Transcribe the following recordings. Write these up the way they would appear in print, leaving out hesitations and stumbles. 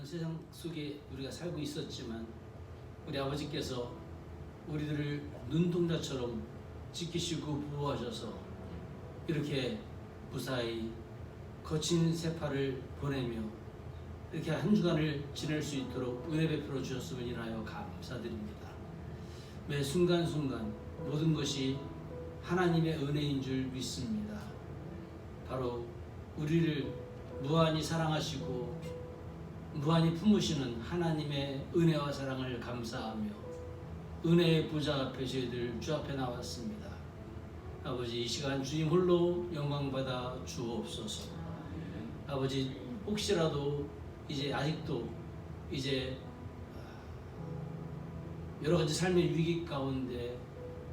많은 세상 속에 우리가 살고 있었지만 우리 아버지께서 우리들을 눈동자처럼 지키시고 보호하셔서 이렇게 무사히 거친 세파를 보내며 이렇게 한 주간을 지낼 수 있도록 은혜 베풀어 주셨음을 인하여 감사드립니다. 매 순간순간 모든 것이 하나님의 은혜인 줄 믿습니다. 바로 우리를 무한히 사랑하시고 무한히 품으시는 하나님의 은혜와 사랑을 감사하며 은혜의 보좌 앞에 저희들 주 앞에 나왔습니다. 아버지, 이 시간 주님 홀로 영광받아 주옵소서. 아버지, 혹시라도 이제 아직도 이제 여러 가지 삶의 위기 가운데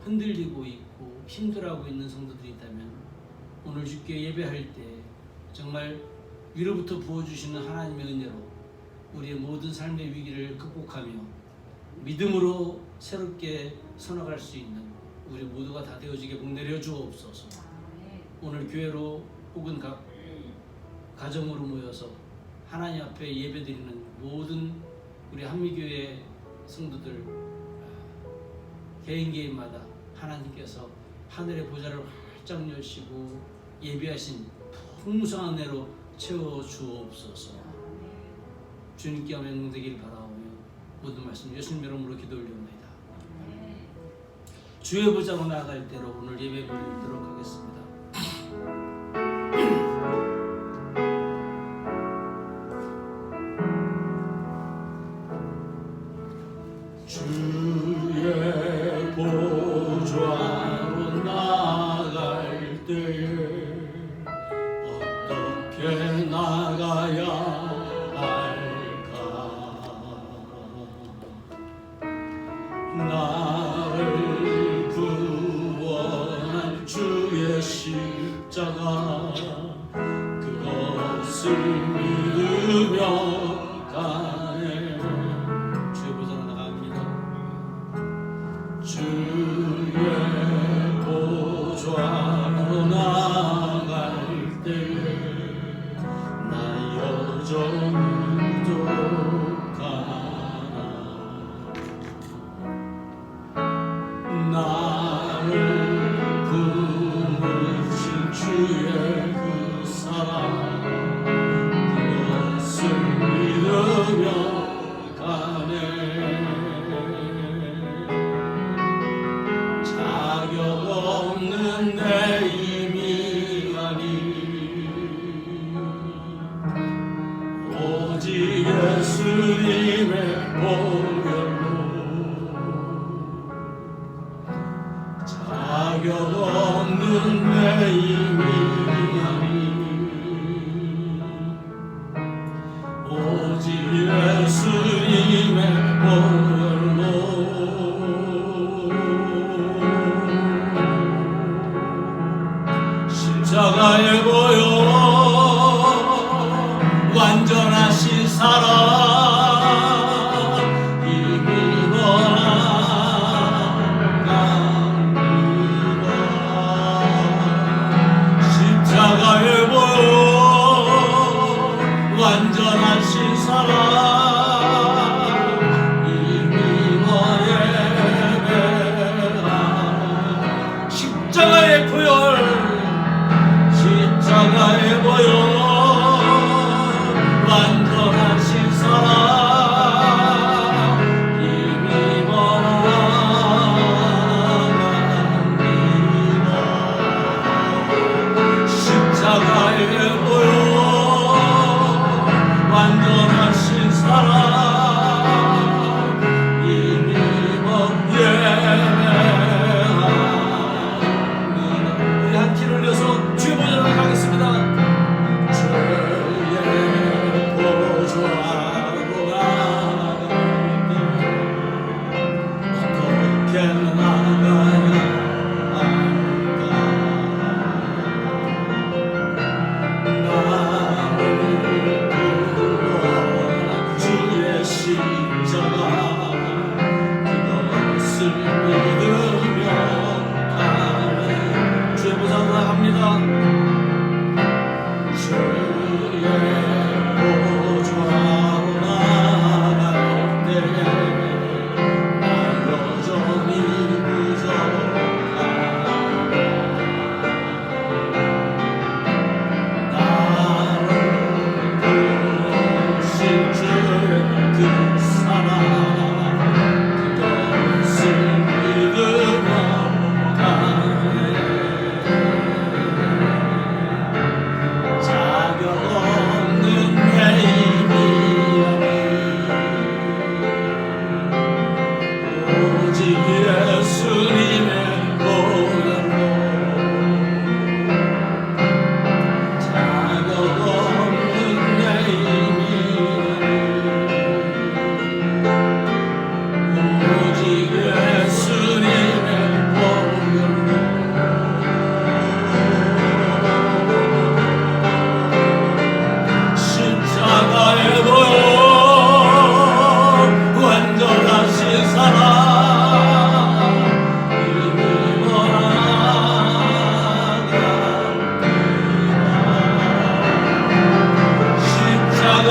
흔들리고 있고 힘들어하고 있는 성도들이 있다면 오늘 주께 예배할 때 정말 위로부터 부어주시는 하나님의 은혜로 우리의 모든 삶의 위기를 극복하며 믿음으로 새롭게 서나갈 수 있는 우리 모두가 다 되어지게 복내려 주옵소서. 오늘 교회로 혹은 각 가정으로 모여서 하나님 앞에 예배드리는 모든 우리 한미교회 성도들 개인마다 하나님께서 하늘의 보좌를 활짝 여시고 예비하신 풍성한 은혜로 채워 주옵소서. 주님께 영광되기를 바라오며 모든 말씀 예수님 이름으로 기도 올려옵니다. 주의 보좌로 나아갈 때로 오늘 예배 드리도록 하겠습니다. 주의 보좌로 나아갈 때에 어떻게 나가야 나를 구원한 주의 십자가 그것을 믿으며 가네. 주의 보좌로 나갑니다. 주의 보좌로 나갈 때에 나 여전히 나를 품으신 주의 그 사랑 그것을 믿으며 가네. 자격 없는 내 힘이 아니 오직 예수님의 보혈로 자격 없는 내 힘이 아니 오직 예수님의 보혈로 십자가의 보혈 완전하신 사랑 완전하신 사랑 이미 예배라. 십자가의 보혈 십자가의 보혈 완전하신 사랑 이미 십자가의 보혈 완전하신 사랑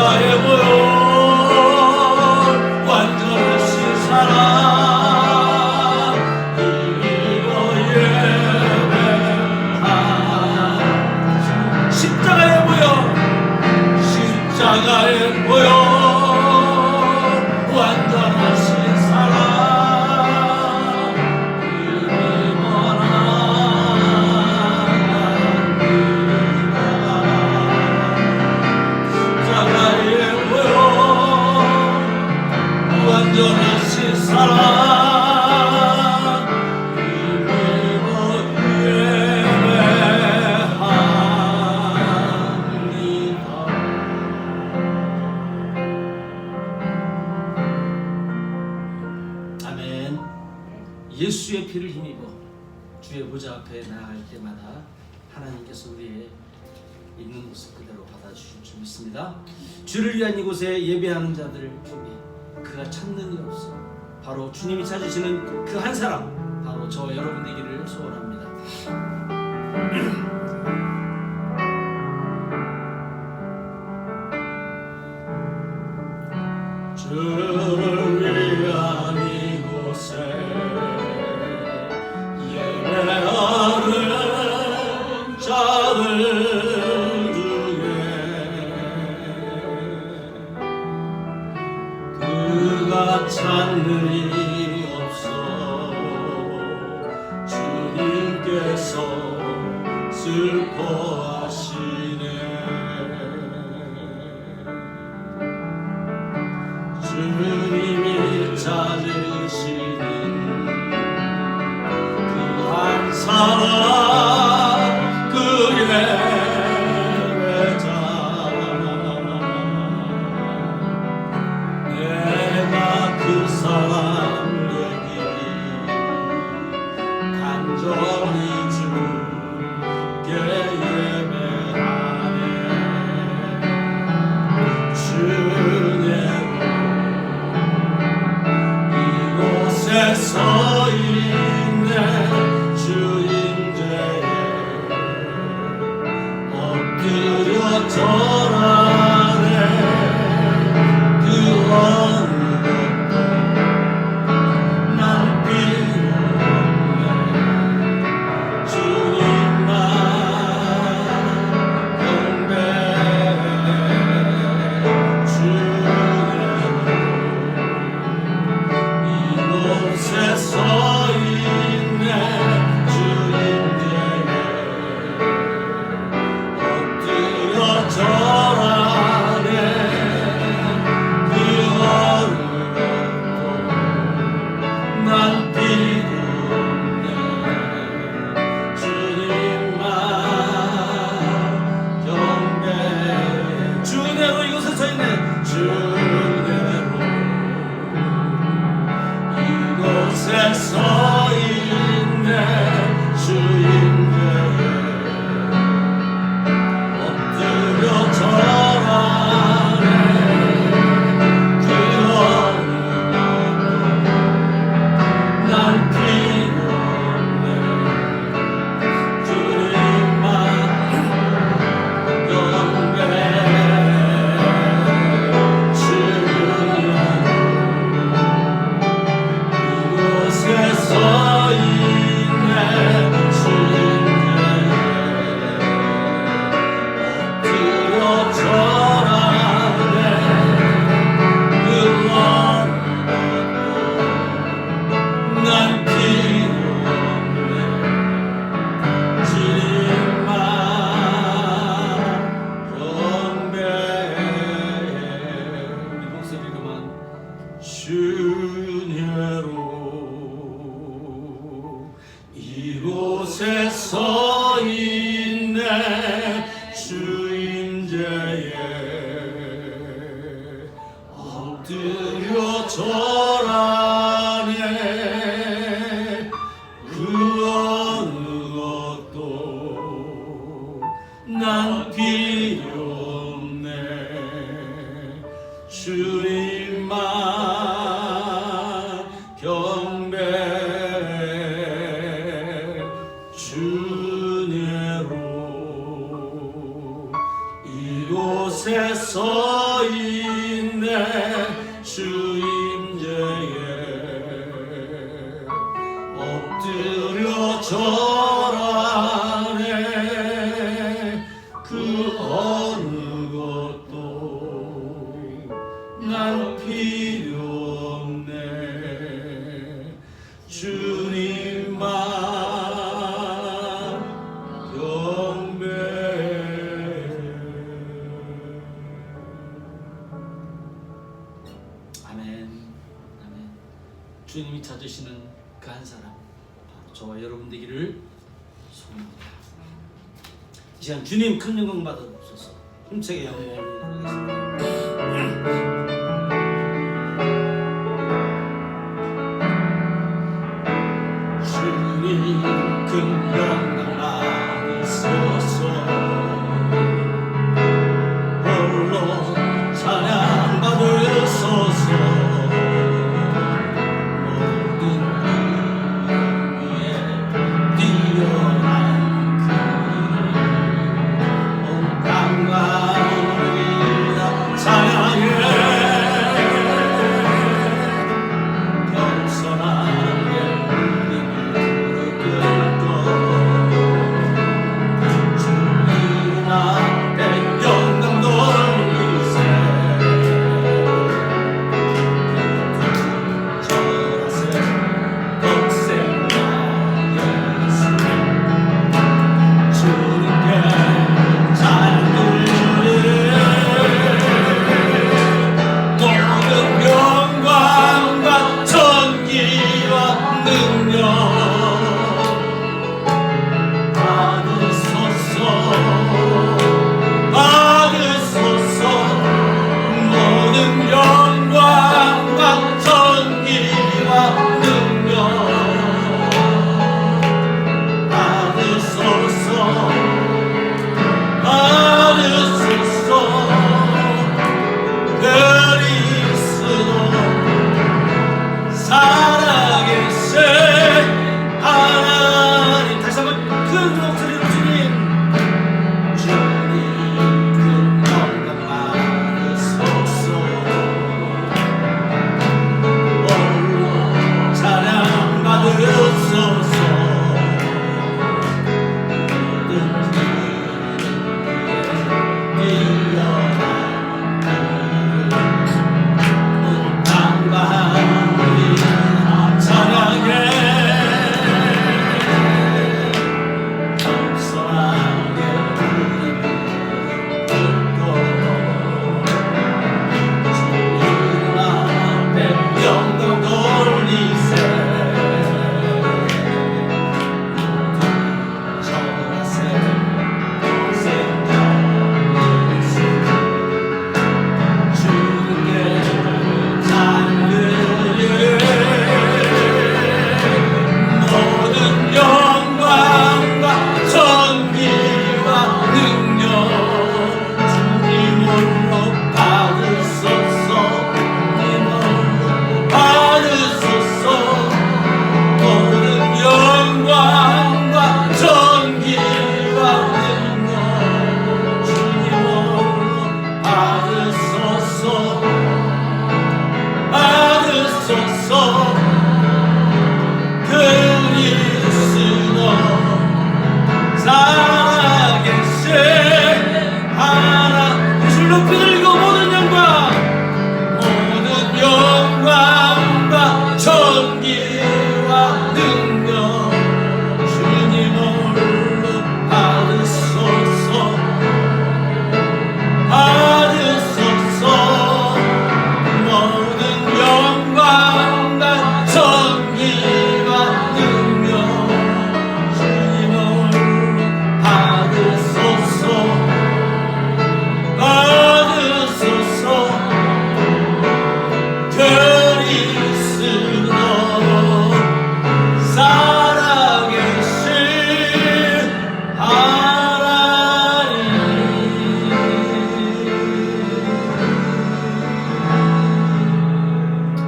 십자가에 보여 완전하신 사랑 이거 예배하라 십자가에 보여 완전하신 사랑 완전하신 사랑 힘입어 예배합니다. 아멘. 예수의 피를 힘입어 주의 보좌 앞에 나아갈 때마다 하나님께서 우리의 있는 모습 그대로 받아주실 줄 믿습니다. 주를 위한 이곳에 예배하는 자들 중에 그가 찾는 일 없어 바로 주님이 찾으시는 그 한 사람 바로 저 여러분 되기를 소원합니다. 주를 위한 이곳에 예배하는 자들 중에 그가 찾는 일이 없어 주님께서 슬퍼하시네. 주님이 찾으시는 그 한 사람 그 예배자 내가 그 사람 되기를 간절히 주께 예배하네. 주님 이곳에 서 있네. 주인제에 엎드려 절하네. 그 어느 것도 난 필요 없네. 주님만 경배해. 이곳에 서 있네. 주인제에 엎드려 절하네. 그 어느 것도 난 필요 없네. 주님만 경배해. 주 은혜로 이곳에 서 있네. 주 은혜로 이곳에 서 있네. 주인제에 엎드려 절하네. 그 어느 것도 난 필요 없네. 주님만 경배해. 이곳에 서 있네. 주인제에 엎드려 절하네. 그 어느 것도 난 필요 없네. 주님만 경배해. 우리 목소리 그만. 주님으로 이곳에 서 있네. 주인제에 엎드려 절하네. 그 어느 것도 난 필요 없네. 주님만 경배해. 주님으로 이곳에 서 내 주임제에 엎드려 절하네. 그 어느 것도 난 필요 없네. 주님만 경배. 아멘. 아멘. 주님이 찾으시는 그 한 사람, 바로 저와 여러분 되기를 소원합니다. 이 시간 주님 큰 영광 받아주소서. 힘차게 영광을 드리겠습니다. 주님 큰 영광 받으소서. 홀로 찬양 받으소서.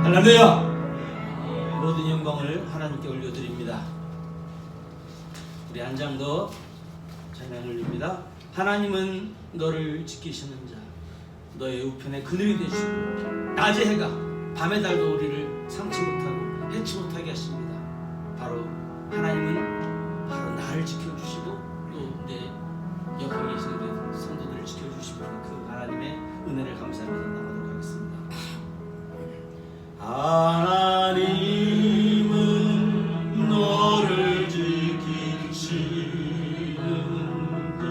할렐루야! 모든 영광을 하나님께 올려드립니다. 우리 한 장 더 찬양 올립니다. 하나님은 너를 지키시는 자, 너의 우편에 그늘이 되시고 낮의 해가 밤의 달도 우리를 삼지 못하고 해치 못하게 하십니다. 바로 하나님은 바로 나를 지켜주시고 또 내 옆에 계신 우리 성도들을 지켜주시는 그 하나님의 은혜를 감사하면서 나가도록 하겠습니다. 하나님은 너를 지키시는 자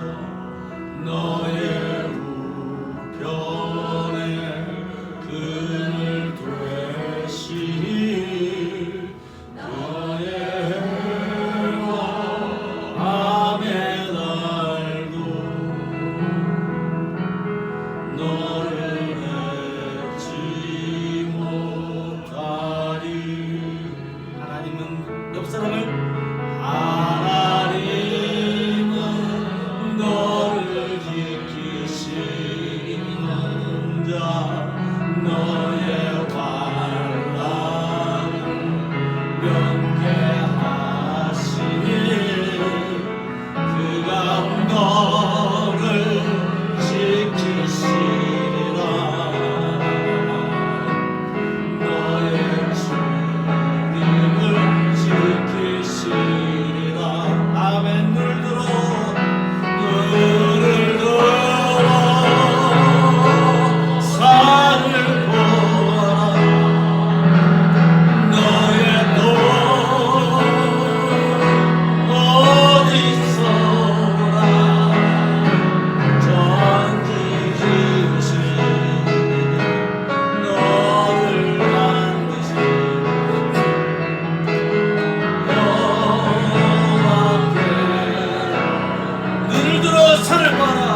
너의 우편에 그늘 되시니 너의 해와 밤의 달도 너를 해치 못하리. 하나님은 옆 사람을 하나님은 너를 지키시는 자 너의 환난을 면케하시니 그가 너를 지키시리라. 너의 주님을 지키시리라. 아멘. 눈을 들어 산을 보아라. 너의 돈 어디서라. 전지 지으신 너를 만드신 여호와께 눈을 들어 산을 봐라.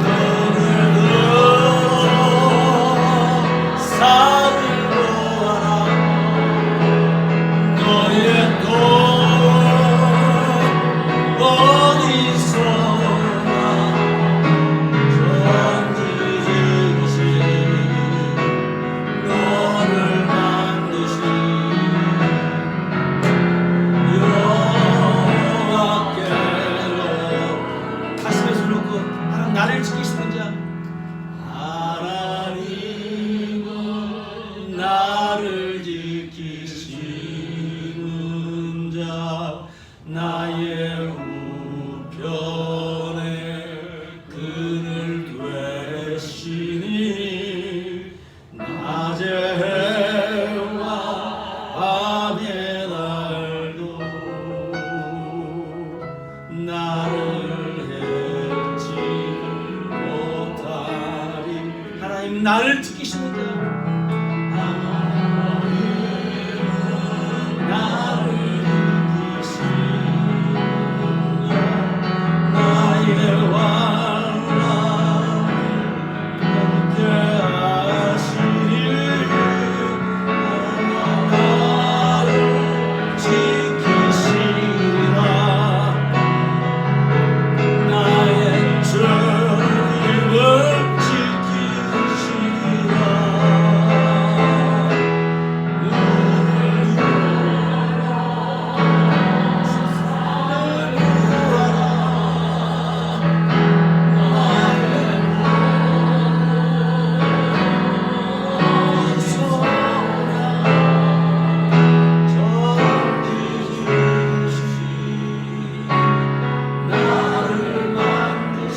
눈을 들어 산을 보아라. 너의 돈 어디서나 전지 지으신 너를 만드신 여호와께로 가슴에 손 놓고 하나님 나를 지키시는 자 하나님은 나를 지키시는 자 나의 우편에 그늘 되시니 낮의 해와 밤의 달도 나를 해치 못하리. 하나님 나를 지키시는 자 나를 지키시는 자 나의 환난을 면케하시니 나를 지키시리라. 나의 주님을 지키시리라. 나를 만드신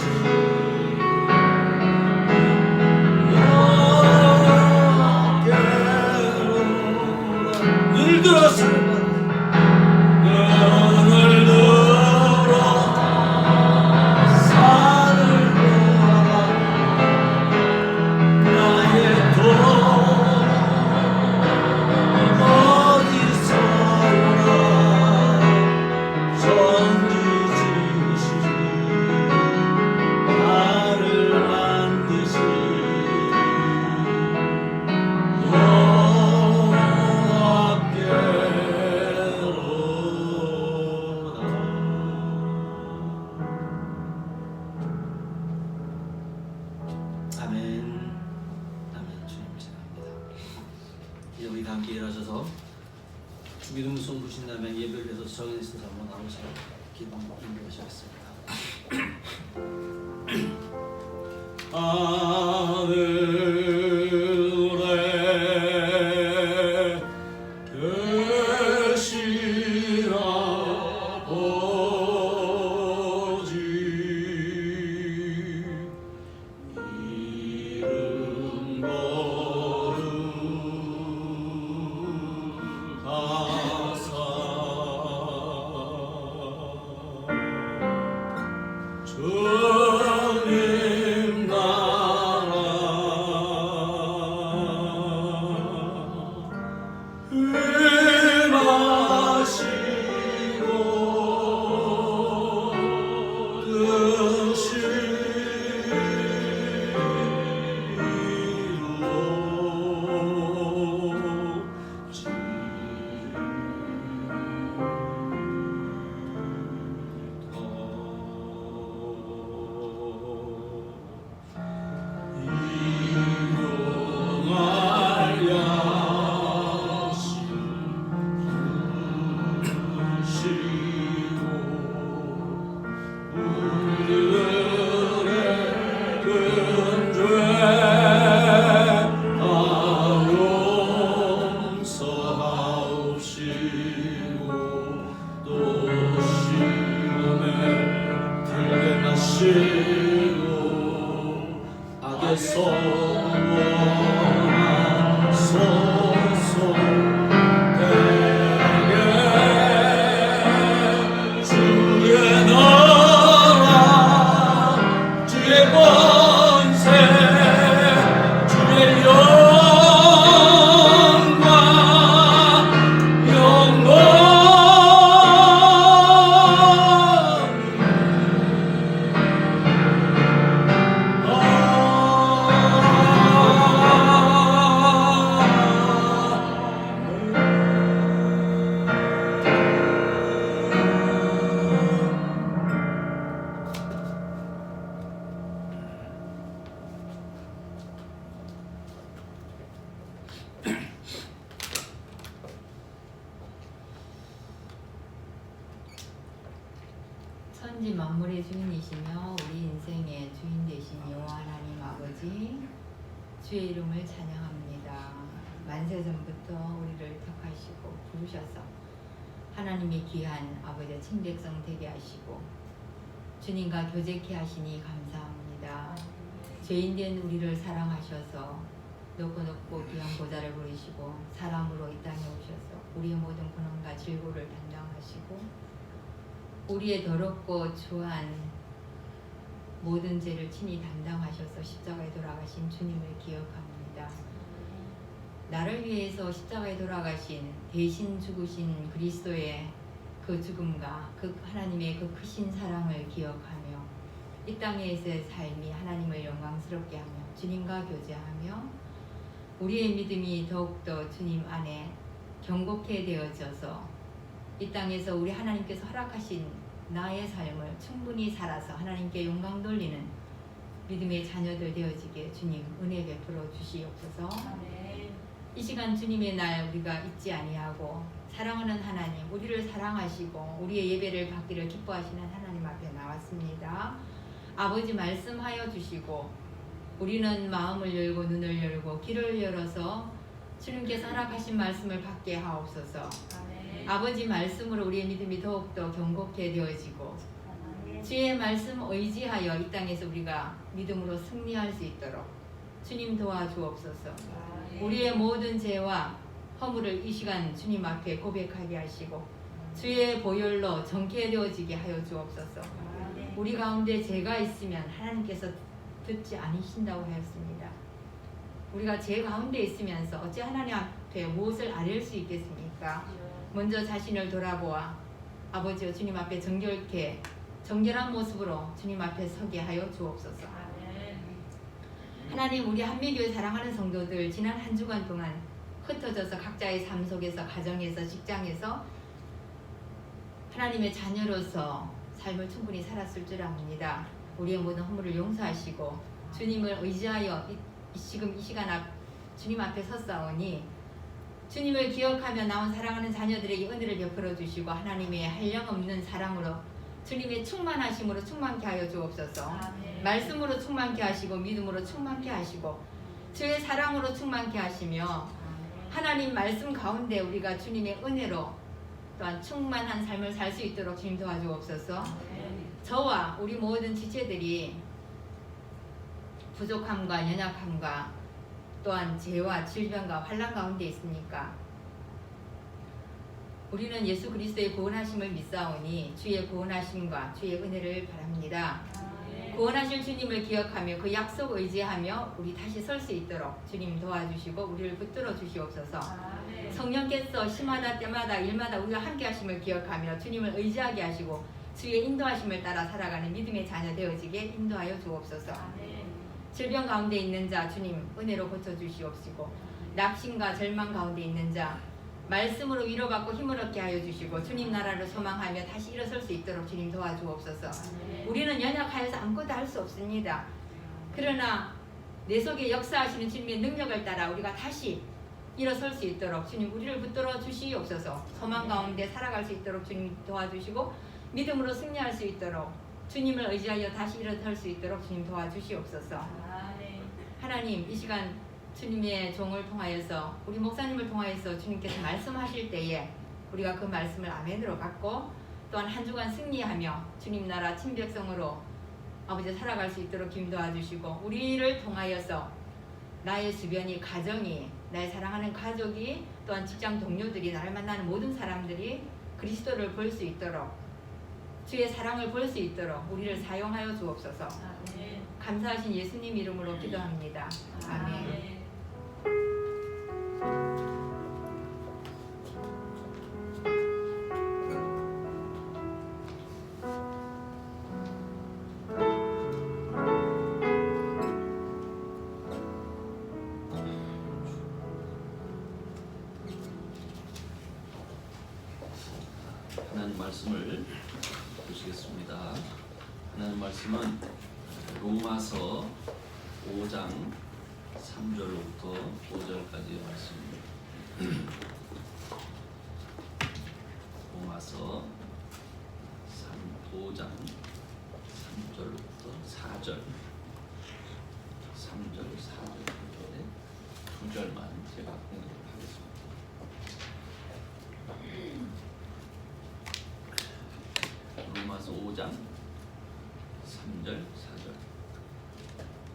여호와께로 눈을 들어서 눈을 들어 산을 보아라. 나의 돈 어디서나 전지 지으신 나를 만드신 여호와께로다. 아멘. 아멘. 주님 지나갑니다. 이제 우리 다 함께 일어서서 주기도문송 부신 다음에 예배를 위해서 정인의 선사 한번 나오셔서 기도 인도하시겠습니다. 하늘에 계신 아버지 이름 거룩하사 주님 나라 임하시고 뜻이 소원한 소송 되게 주의 나라 주의 권세 주의 영광 영원 천지 만물의 주인이시며 우리 인생의 주인 되신 여호와 하나님 아버지, 주의 이름을 찬양합니다. 만세전부터 우리를 택하시고 부르셔서 하나님의 귀한 아버지의 친백성 되게 하시고 주님과 교제케 하시니 감사합니다. 죄인된 우리를 사랑하셔서 높고 귀한 보좌를 부르시고 사람으로 이 땅에 오셔서 우리의 모든 고난과 질고를 담당하시고 우리의 더럽고 추한 모든 죄를 친히 담당하셔서 십자가에 돌아가신 주님을 기억합니다. 나를 위해서 십자가에 돌아가신 대신 죽으신 그리스도의 그 죽음과 그 하나님의 그 크신 사랑을 기억하며 이 땅에서의 삶이 하나님을 영광스럽게 하며 주님과 교제하며 우리의 믿음이 더욱더 주님 안에 견고케 되어져서 이 땅에서 우리 하나님께서 허락하신 나의 삶을 충분히 살아서 하나님께 영광 돌리는 믿음의 자녀들 되어지게 주님 은혜 베풀어 주시옵소서. 이 시간 주님의 날 우리가 잊지 아니하고 사랑하는 하나님, 우리를 사랑하시고 우리의 예배를 받기를 기뻐하시는 하나님 앞에 나왔습니다. 아버지 말씀하여 주시고 우리는 마음을 열고 눈을 열고 귀를 열어서 주님께서 허락하신 말씀을 받게 하옵소서. 아버지 말씀으로 우리의 믿음이 더욱더 견고케 되어지고 주의 말씀 의지하여 이 땅에서 우리가 믿음으로 승리할 수 있도록 주님 도와주옵소서. 우리의 모든 죄와 허물을 이 시간 주님 앞에 고백하게 하시고 주의 보혈로 정케 되어지게 하여 주옵소서. 우리 가운데 죄가 있으면 하나님께서 듣지 않으신다고 하였습니다. 우리가 죄 가운데 있으면서 어찌 하나님 앞에 무엇을 아뢰을 수 있겠습니까? 먼저 자신을 돌아보아 아버지여 주님 앞에 정결한 모습으로 주님 앞에 서게 하여 주옵소서. 하나님, 우리 한미교회 사랑하는 성도들 지난 한 주간 동안 흩어져서 각자의 삶 속에서 가정에서 직장에서 하나님의 자녀로서 삶을 충분히 살았을 줄 압니다. 우리의 모든 허물을 용서하시고 주님을 의지하여 지금 이 시간 앞 주님 앞에 섰사오니 주님을 기억하며 나온 사랑하는 자녀들에게 은혜를 베풀어 주시고 하나님의 한량없는 사랑으로 주님의 충만하심으로 충만케 하여 주옵소서. 말씀으로 충만케 하시고 믿음으로 충만케 하시고 주의 사랑으로 충만케 하시며 하나님 말씀 가운데 우리가 주님의 은혜로 또한 충만한 삶을 살 수 있도록 주님 도와주옵소서. 저와 우리 모든 지체들이 부족함과 연약함과 또한 죄와 질병과 환난 가운데 있으니까 우리는 예수 그리스도의 구원하심을 믿사오니 주의 구원하심과 주의 은혜를 바랍니다. 구원하실 주님을 기억하며 그 약속 의지하며 우리 다시 설 수 있도록 주님 도와주시고 우리를 붙들어 주시옵소서. 성령께서 시마다 때마다 일마다 우리와 함께 하심을 기억하며 주님을 의지하게 하시고 주의 인도하심을 따라 살아가는 믿음의 자녀 되어지게 인도하여 주옵소서. 질병 가운데 있는 자 주님 은혜로 고쳐주시옵시고 낙심과 절망 가운데 있는 자 말씀으로 위로받고 힘을 얻게 하여 주시고 주님 나라를 소망하며 다시 일어설 수 있도록 주님 도와주옵소서. 우리는 연약하여서 아무것도 할 수 없습니다. 그러나 내 속에 역사하시는 주님의 능력을 따라 우리가 다시 일어설 수 있도록 주님 우리를 붙들어 주시옵소서. 소망 가운데 살아갈 수 있도록 주님 도와주시고 믿음으로 승리할 수 있도록 주님을 의지하여 다시 일어설 수 있도록 주님 도와주시옵소서. 하나님 이 시간 주님의 종을 통하여서 우리 목사님을 통하여서 주님께서 말씀하실 때에 우리가 그 말씀을 아멘으로 받고 또한 한 주간 승리하며 주님 나라 친백성으로 아버지 살아갈 수 있도록 주님 도와주시고 우리를 통하여서 나의 주변이 가정이 나의 사랑하는 가족이 또한 직장 동료들이 나를 만나는 모든 사람들이 그리스도를 볼 수 있도록 주의 사랑을 볼 수 있도록 우리를 사용하여 주옵소서. 감사하신 예수님 이름으로 기도합니다. 아멘. 하나님 말씀을 보시겠습니다. 하나님 말씀은 로마서 5장 3절로부터 5절까지의 말씀입니다. 로마서 5장 3절로부터 4절 3절 4절 두 절만 제가 공부를 하겠습니다. 로마서 5장 3절 4절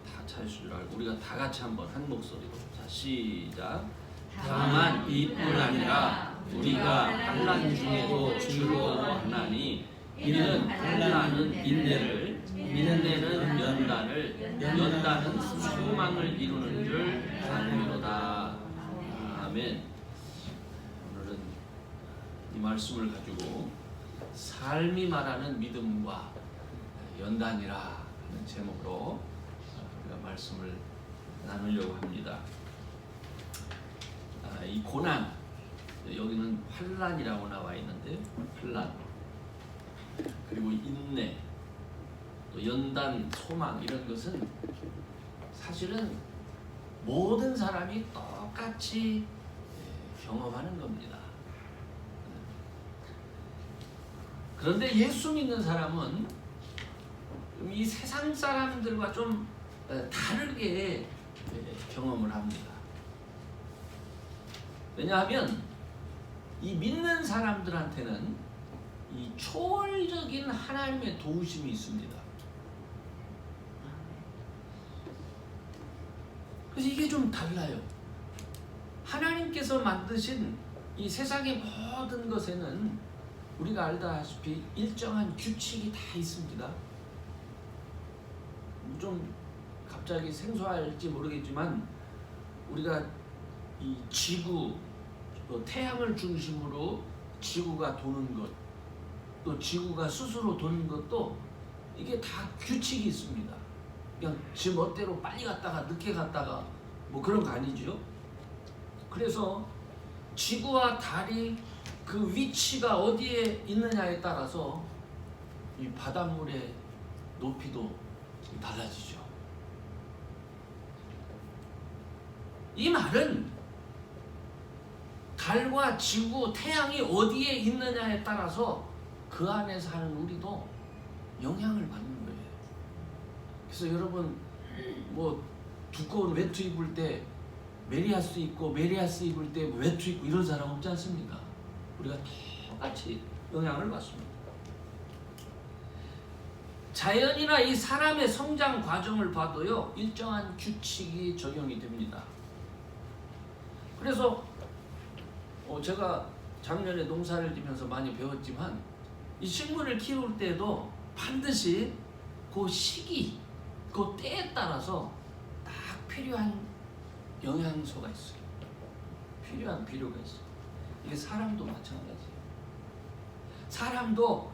다 찾으실 줄 알고 우리가 다 같이 한번 한 목소리로 자 시작. 다만 이뿐 아니라 우리가 환난 중에도 즐거워하나니 이는 환난은 인내를 인내는 연단을 연단은 소망을 이루는 줄 아노라. 아멘. 오늘은 이 말씀을 가지고 삶이 말하는 믿음과 연단이라 하는 제목으로 우리가 말씀을 나누려고 합니다. 이 고난, 여기는 환난이라고 나와 있는데 환난, 그리고 인내, 또 연단, 소망 이런 것은 사실은 모든 사람이 똑같이 경험하는 겁니다. 그런데 예수 믿는 사람은 이 세상 사람들과 좀 다르게 경험을 합니다. 왜냐하면 이 믿는 사람들한테는 이 초월적인 하나님의 도우심이 있습니다. 그래서 이게 좀 달라요. 하나님께서 만드신 이 세상의 모든 것에는 우리가 알다시피 일정한 규칙이 다 있습니다. 좀 갑자기 생소할지 모르겠지만 우리가 이 지구, 또 태양을 중심으로 지구가 도는 것, 또 지구가 스스로 도는 것도 이게 다 규칙이 있습니다. 그냥 지 멋대로 빨리 갔다가 늦게 갔다가 뭐 그런 거 아니죠. 그래서 지구와 달이 그 위치가 어디에 있느냐에 따라서 이 바닷물의 높이도 달라지죠. 이 말은 달과 지구, 태양이 어디에 있느냐에 따라서 그 안에 사는 우리도 영향을 받는 거예요. 그래서 여러분 뭐 두꺼운 외투 입을 때 메리아스 입고 메리아스 입을 때 외투 입고 이런 사람 없지 않습니까? 우리가 똑같이 영향을 받습니다. 자연이나 이 사람의 성장 과정을 봐도요, 일정한 규칙이 적용이 됩니다. 그래서 제가 작년에 농사를 지면서 많이 배웠지만 이 식물을 키울 때도 반드시 그 시기, 그 때에 따라서 딱 필요한 영양소가 있어요. 필요한 비료가 있어요. 이게 사람도 마찬가지예요. 사람도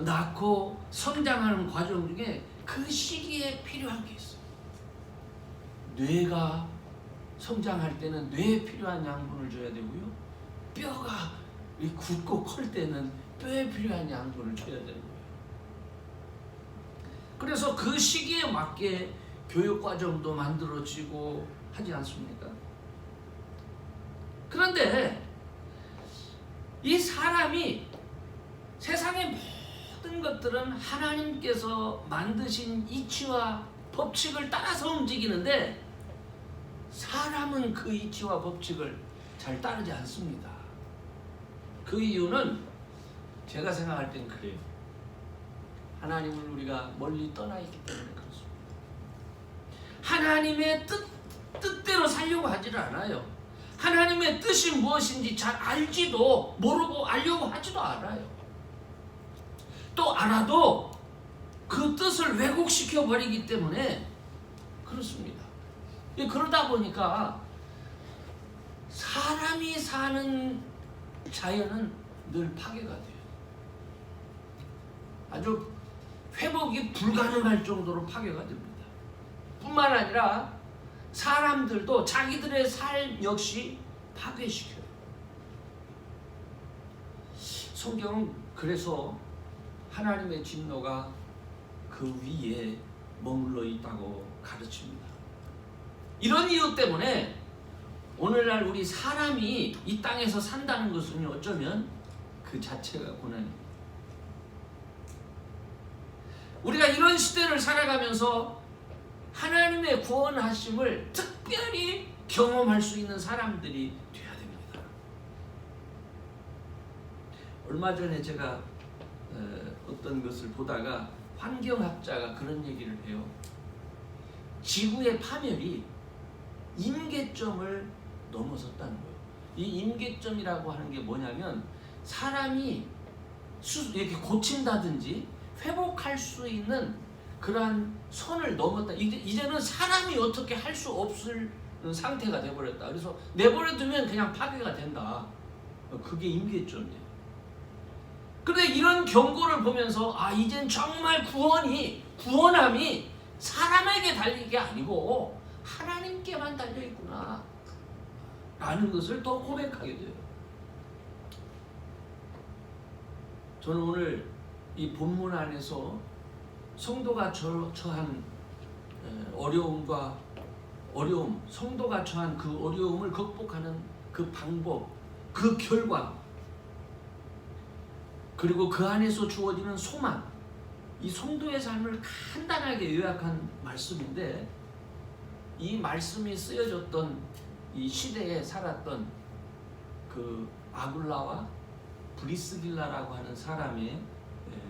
낳고 성장하는 과정 중에 그 시기에 필요한 게 있어요. 뇌가 성장할 때는 뇌에 필요한 양분을 줘야 되고요. 뼈가 굳고 클 때는 뼈에 필요한 양분을 줘야 되는 거예요. 그래서 그 시기에 맞게 교육 과정도 만들어지고 하지 않습니까? 그런데 이 사람이 세상의 모든 것들은 하나님께서 만드신 이치와 법칙을 따라서 움직이는데 사람은 그 이치와 법칙을 잘 따르지 않습니다. 그 이유는 제가 생각할 땐 그래요. 하나님을 우리가 멀리 떠나 있기 때문에 그렇습니다. 하나님의 뜻대로 살려고 하지를 않아요. 하나님의 뜻이 무엇인지 잘 알지도 모르고 알려고 하지도 않아요. 또 알아도 그 뜻을 왜곡시켜 버리기 때문에 그렇습니다. 그러다 보니까 사람이 사는 자연은 늘 파괴가 돼요. 아주 회복이 불가능할 정도로 파괴가 됩니다. 뿐만 아니라 사람들도 자기들의 삶 역시 파괴시켜요. 성경은 그래서 하나님의 진노가 그 위에 머물러 있다고 가르칩니다. 이런 이유 때문에 오늘날 우리 사람이 이 땅에서 산다는 것은 어쩌면 그 자체가 고난입니다. 우리가 이런 시대를 살아가면서 하나님의 구원하심을 특별히 경험할 수 있는 사람들이 되어야 됩니다. 얼마 전에 제가 어떤 것을 보다가 환경학자가 그런 얘기를 해요. 지구의 파멸이 임계점을 넘어섰다는 거예요. 이 임계점이라고 하는 게 뭐냐면 사람이 이렇게 고친다든지 회복할 수 있는 그러한 선을 넘었다. 이제는 사람이 어떻게 할 수 없을 상태가 돼버렸다. 그래서 내버려두면 그냥 파괴가 된다. 그게 임계점이에요. 그런데 이런 경고를 보면서 이젠 정말 구원함이 사람에게 달린 게 아니고 하나님께만 달려있구나 라는 것을 더 고백하게 돼요. 저는 오늘 이 본문 안에서 성도가 처한 성도가 처한 그 어려움을 극복하는 그 방법, 그 결과, 그리고 그 안에서 주어지는 소망, 이 성도의 삶을 간단하게 요약한 말씀인데, 이 말씀이 쓰여졌던 이 시대에 살았던 그 아굴라와 브리스길라라고 하는 사람의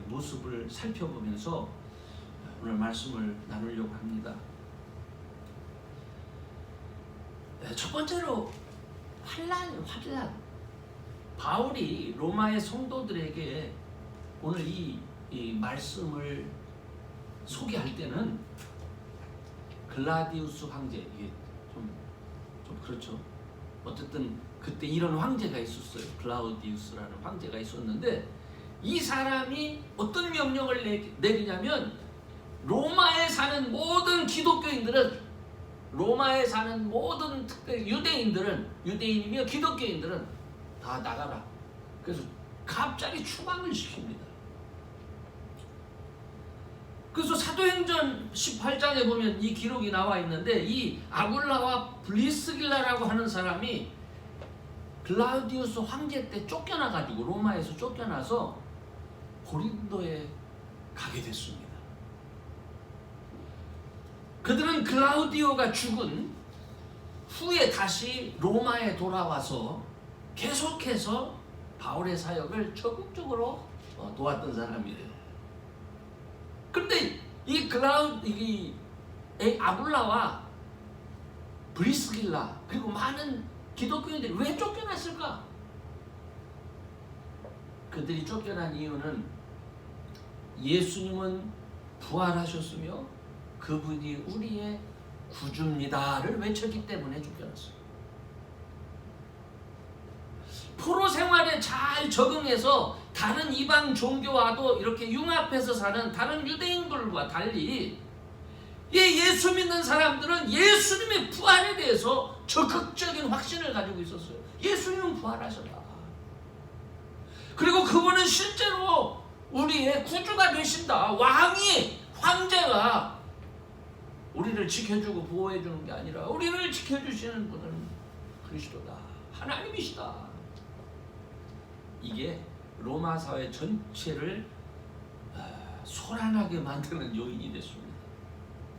모습을 살펴보면서 오늘 말씀을 나누려고 합니다. 첫 번째로 환란. 바울이 로마의 성도들에게 오늘 이 말씀을 소개할 때는 글라디우스 황제, 이게 좀 그렇죠. 어쨌든 그때 이런 황제가 있었어요. 글라우디우스라는 황제가 있었는데 이 사람이 어떤 명령을 내리냐면 로마에 사는 모든 기독교인들은, 로마에 사는 모든 특별히 유대인이며 기독교인들은 다 나가라. 그래서 갑자기 추방을 시킵니다. 그래서 사도행전 18장에 보면 이 기록이 나와 있는데, 이 아굴라와 브리스길라라고 하는 사람이 글라우디우스 황제 때 쫓겨나가지고, 로마에서 쫓겨나서 고린도에 가게 됐습니다. 그들은 글라우디오가 죽은 후에 다시 로마에 돌아와서 계속해서 바울의 사역을 적극적으로 도왔던 사람이에요. 그런데 이 아굴라와 브리스길라 그리고 많은 기독교인들이 왜 쫓겨났을까? 그들이 쫓겨난 이유는 예수님은 부활하셨으며 그분이 우리의 구주입니다를 외쳤기 때문에 쫓겨났어요. 포로 생활에 잘 적응해서 다른 이방 종교와도 이렇게 융합해서 사는 다른 유대인들과 달리 예수 믿는 사람들은 예수님의 부활에 대해서 적극적인 확신을 가지고 있었어요. 예수님은 부활하셨다. 그리고 그분은 실제로 우리의 구주가 되신다. 황제가 우리를 지켜주고 보호해주는 게 아니라 우리를 지켜주시는 분은 그리스도다. 하나님이시다. 이게 로마 사회 전체를 소란하게 만드는 요인이 됐습니다.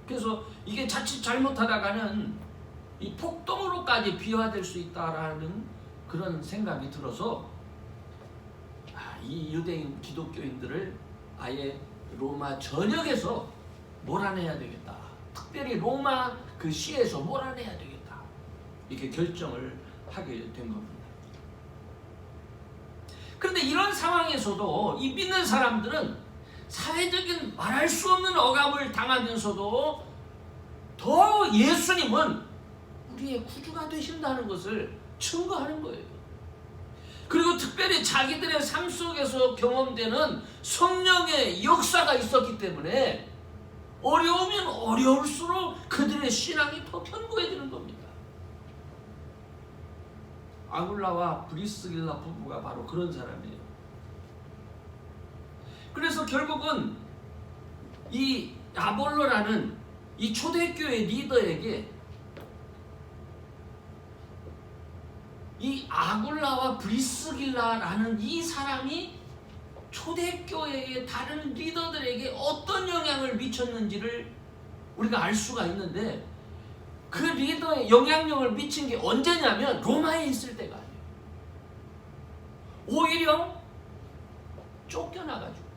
그래서 이게 자칫 잘못하다가는 이 폭동으로까지 비화될 수 있다라는 그런 생각이 들어서 이 유대인 기독교인들을 아예 로마 전역에서 몰아내야 되겠다. 특별히 로마 그 시에서 몰아내야 되겠다. 이렇게 결정을 하게 된 겁니다. 그런데 이런 상황에서도 이 믿는 사람들은 사회적인 말할 수 없는 억압을 당하면서도 더 예수님은 우리의 구주가 되신다는 것을 증거하는 거예요. 그리고 특별히 자기들의 삶 속에서 경험되는 성령의 역사가 있었기 때문에 어려우면 어려울수록 그들의 신앙이 더 견고해지는 겁니다. 아굴라와 브리스길라 부부가 바로 그런 사람이에요. 그래서 결국은 이 아볼로라는 이 초대교회 리더에게 이 아굴라와 브리스길라라는 이 사람이 초대교회의 다른 리더들에게 어떤 영향을 미쳤는지를 우리가 알 수가 있는데 그 리더의 영향력을 미친 게 언제냐면 로마에 있을 때가 아니에요. 오히려 쫓겨나가지고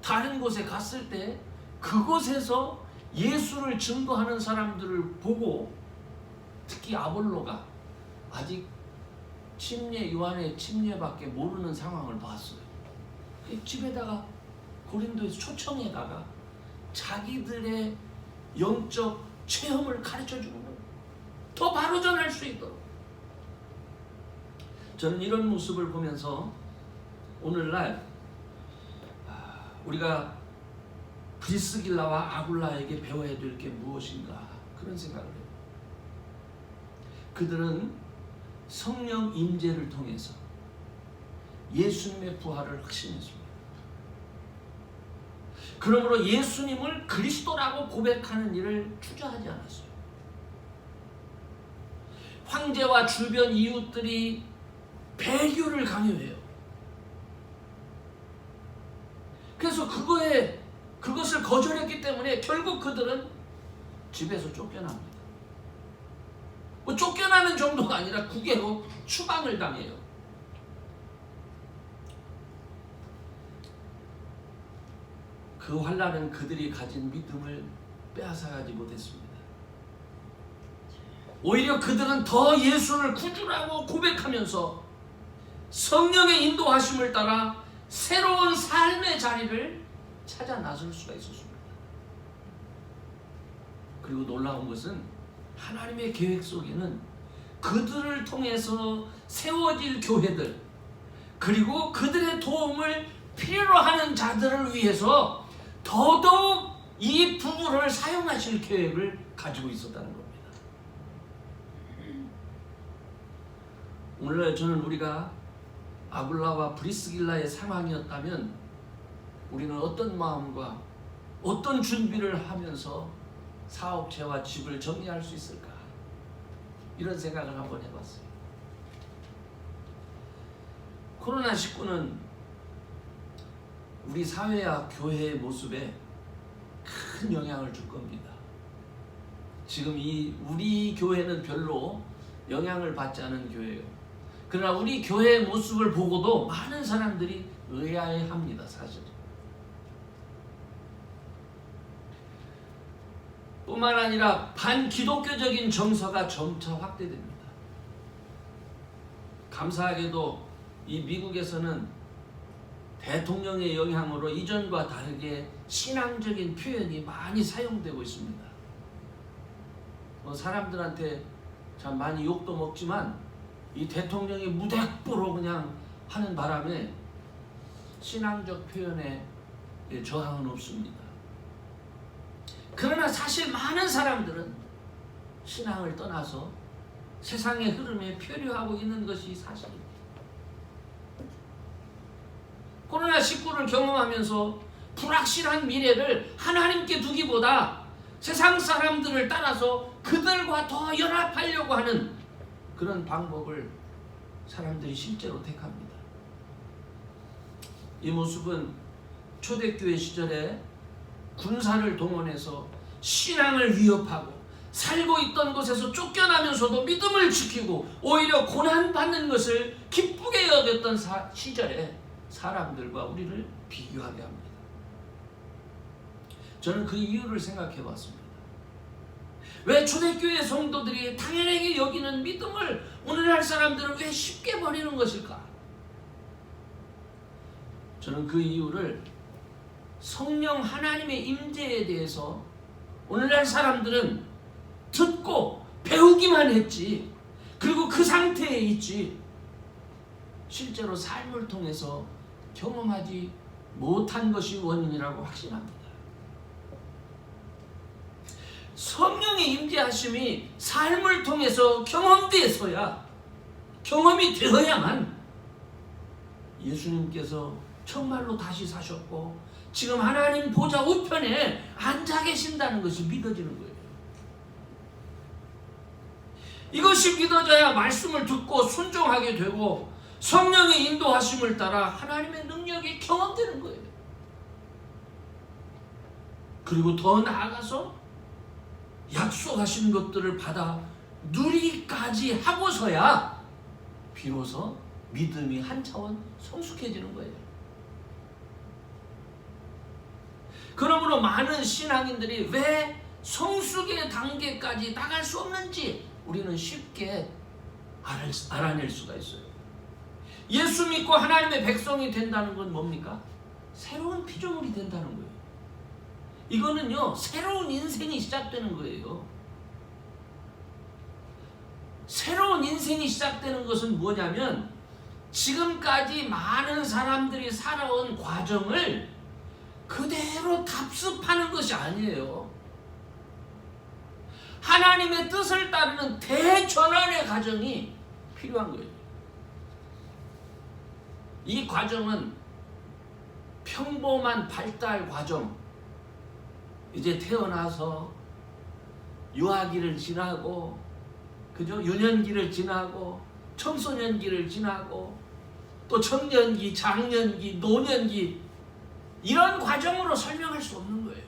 다른 곳에 갔을 때 그곳에서 예수를 증거하는 사람들을 보고 특히 아볼로가 아직 요한의 침례밖에 모르는 상황을 봤어요. 집에다가 고린도에서 초청에다가 자기들의 영적 체험을 가르쳐 주는 거예요. 더 바로 전할 수 있도록. 저는 이런 모습을 보면서 오늘날 우리가 브리스길라와 아굴라에게 배워야 될 게 무엇인가 그런 생각을 해요. 그들은 성령 임재를 통해서 예수님의 부활을 확신했습니다. 그러므로 예수님을 그리스도라고 고백하는 일을 주저하지 않았어요. 황제와 주변 이웃들이 배교를 강요해요. 그래서 그것을 거절했기 때문에 결국 그들은 집에서 쫓겨납니다. 뭐 쫓겨나는 정도가 아니라 국외로 추방을 당해요. 그 환난은 그들이 가진 믿음을 빼앗아가지 못했습니다. 오히려 그들은 더 예수를 구주라고 고백하면서 성령의 인도하심을 따라 새로운 삶의 자리를 찾아 나설 수가 있었습니다. 그리고 놀라운 것은 하나님의 계획 속에는 그들을 통해서 세워질 교회들 그리고 그들의 도움을 필요로 하는 자들을 위해서 더더욱 이 부부를 사용하실 계획을 가지고 있었다는 겁니다. 오늘날 저는 우리가 아굴라와 브리스길라의 상황이었다면 우리는 어떤 마음과 어떤 준비를 하면서 사업체와 집을 정리할 수 있을까? 이런 생각을 한번 해봤어요. 코로나19는 우리 사회와 교회의 모습에 큰 영향을 줄 겁니다. 지금 우리 교회는 별로 영향을 받지 않은 교회예요. 그러나 우리 교회의 모습을 보고도 많은 사람들이 의아해합니다. 사실. 뿐만 아니라 반기독교적인 정서가 점차 확대됩니다. 감사하게도 이 미국에서는 대통령의 영향으로 이전과 다르게 신앙적인 표현이 많이 사용되고 있습니다. 사람들한테 참 많이 욕도 먹지만 이 대통령이 무대뽀로 그냥 하는 바람에 신앙적 표현에 저항은 없습니다. 그러나 사실 많은 사람들은 신앙을 떠나서 세상의 흐름에 표류하고 있는 것이 사실입니다. 코로나19를 경험하면서 불확실한 미래를 하나님께 두기보다 세상 사람들을 따라서 그들과 더 연합하려고 하는 그런 방법을 사람들이 실제로 택합니다. 이 모습은 초대교회 시절에 군사를 동원해서 신앙을 위협하고 살고 있던 곳에서 쫓겨나면서도 믿음을 지키고 오히려 고난받는 것을 기쁘게 여겼던 시절에 사람들과 우리를 비교하게 합니다. 저는 그 이유를 생각해 봤습니다. 왜 초대교회 성도들이 당연하게 여기는 믿음을 오늘날 사람들은 왜 쉽게 버리는 것일까? 저는 그 이유를 성령 하나님의 임재에 대해서 오늘날 사람들은 듣고 배우기만 했지, 그리고 그 상태에 있지 실제로 삶을 통해서 경험하지 못한 것이 원인이라고 확신합니다. 성령의 임재하심이 삶을 통해서 경험이 되어야만 예수님께서 정말로 다시 사셨고 지금 하나님 보좌 우편에 앉아 계신다는 것이 믿어지는 거예요. 이것이 믿어져야 말씀을 듣고 순종하게 되고 성령의 인도하심을 따라 하나님의 능력이 경험되는 거예요. 그리고 더 나아가서 약속하신 것들을 받아 누리기까지 하고서야 비로소 믿음이 한 차원 성숙해지는 거예요. 그러므로 많은 신앙인들이 왜 성숙의 단계까지 나갈 수 없는지 우리는 쉽게 알아낼 수가 있어요. 예수 믿고 하나님의 백성이 된다는 건 뭡니까? 새로운 피조물이 된다는 거예요. 이거는요, 새로운 인생이 시작되는 거예요. 새로운 인생이 시작되는 것은 뭐냐면 지금까지 많은 사람들이 살아온 과정을 그대로 답습하는 것이 아니에요. 하나님의 뜻을 따르는 대전환의 과정이 필요한 거예요. 이 과정은 평범한 발달 과정, 이제 태어나서 유아기를 지나고, 그죠? 유년기를 지나고, 청소년기를 지나고, 또 청년기, 장년기, 노년기, 이런 과정으로 설명할 수 없는 거예요.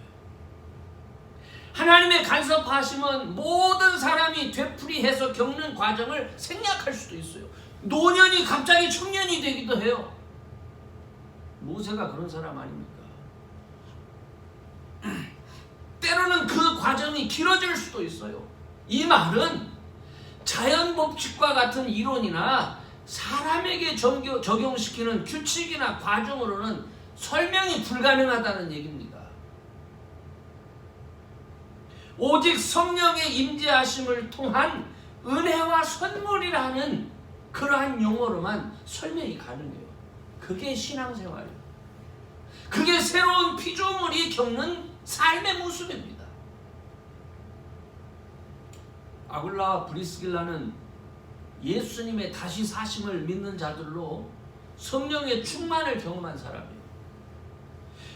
하나님의 간섭하심은 모든 사람이 되풀이해서 겪는 과정을 생략할 수도 있어요. 노년이 갑자기 청년이 되기도 해요. 모세가 그런 사람 아닙니까? 때로는 그 과정이 길어질 수도 있어요. 이 말은 자연 법칙과 같은 이론이나 사람에게 적용시키는 규칙이나 과정으로는 설명이 불가능하다는 얘기입니다. 오직 성령의 임재하심을 통한 은혜와 선물이라는 그러한 용어로만 설명이 가능해요. 그게 신앙생활이에요. 그게 새로운 피조물이 겪는 삶의 모습입니다. 아굴라와 브리스길라는 예수님의 다시 사심을 믿는 자들로 성령의 충만을 경험한 사람이에요.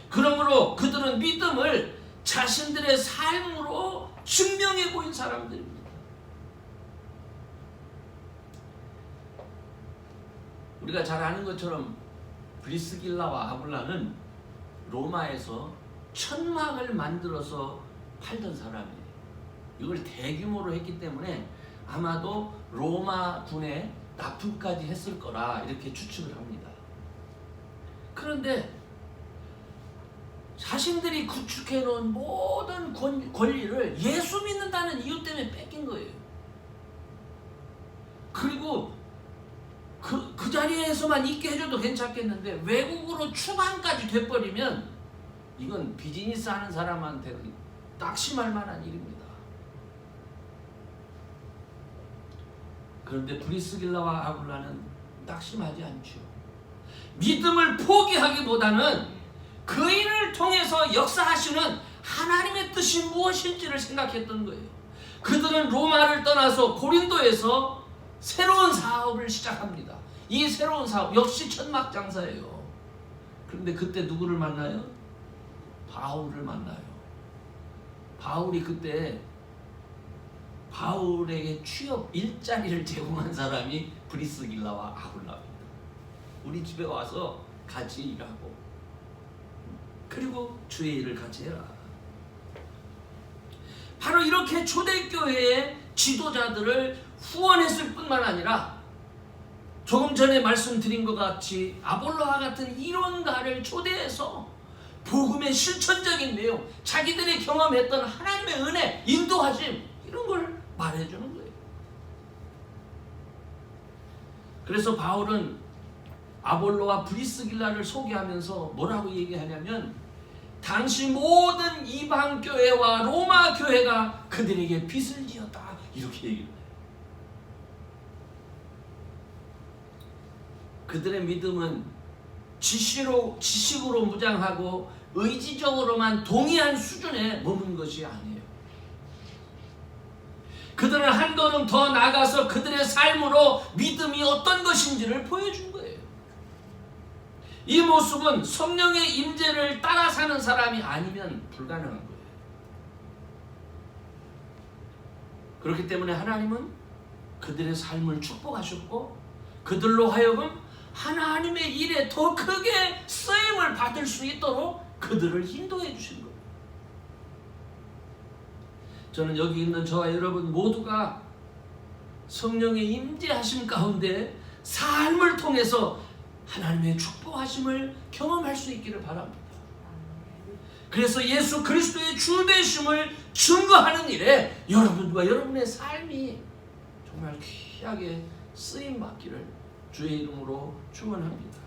그러므로 그들은 믿음을 자신들의 삶으로 증명해 보인 사람들입니다. 우리가 잘 아는 것처럼 브리스길라와 아굴라는 로마에서 천막을 만들어서 팔던 사람이에요. 이걸 대규모로 했기 때문에 아마도 로마 군에 납품까지 했을 거라 이렇게 추측을 합니다. 그런데 자신들이 구축해 놓은 모든 권리를 예수 믿는다는 이유 때문에 뺏긴 거예요. 그리고 그 자리에서만 있게 해줘도 괜찮겠는데 외국으로 추방까지 돼버리면 이건 비즈니스 하는 사람한테 낙심할 만한 일입니다. 그런데 브리스길라와 아굴라는 낙심하지 않죠. 믿음을 포기하기보다는 그 일을 통해서 역사하시는 하나님의 뜻이 무엇인지를 생각했던 거예요. 그들은 로마를 떠나서 고린도에서 새로운 사업을 시작합니다. 이 새로운 사업 역시 천막 장사예요. 그런데 그때 누구를 만나요? 바울을 만나요. 바울이 그때 바울에게 취업 일자리를 제공한 사람이 브리스길라와 아굴라입니다. 우리 집에 와서 같이 일하고 그리고 주의 일을 같이 해라. 바로 이렇게 초대교회의 지도자들을 후원했을 뿐만 아니라 조금 전에 말씀드린 것 같이 아볼로와 같은 이론가를 초대해서 복음의 실천적인 내용, 자기들이 경험했던 하나님의 은혜, 인도하심 이런 걸 말해주는 거예요. 그래서 바울은 아볼로와 브리스길라를 소개하면서 뭐라고 얘기하냐면 당시 모든 이방 교회와 로마 교회가 그들에게 빚을 지었다 이렇게 얘기해요. 그들의 믿음은 지식으로 무장하고 의지적으로만 동의한 수준에 머문 것이 아니에요. 그들은 한 걸음 더 나가서 그들의 삶으로 믿음이 어떤 것인지를 보여준 거예요. 이 모습은 성령의 임재를 따라 사는 사람이 아니면 불가능한 거예요. 그렇기 때문에 하나님은 그들의 삶을 축복하셨고 그들로 하여금 하나님의 일에 더 크게 쓰임을 받을 수 있도록 그들을 인도해 주신 거예요. 저는 여기 있는 저와 여러분 모두가 성령의 임재하심 가운데 삶을 통해서 하나님의 축복하심을 경험할 수 있기를 바랍니다. 그래서 예수 그리스도의 주 되심을 증거하는 일에 여러분과 여러분의 삶이 정말 귀하게 쓰임 받기를 주의 이름으로 축원합니다.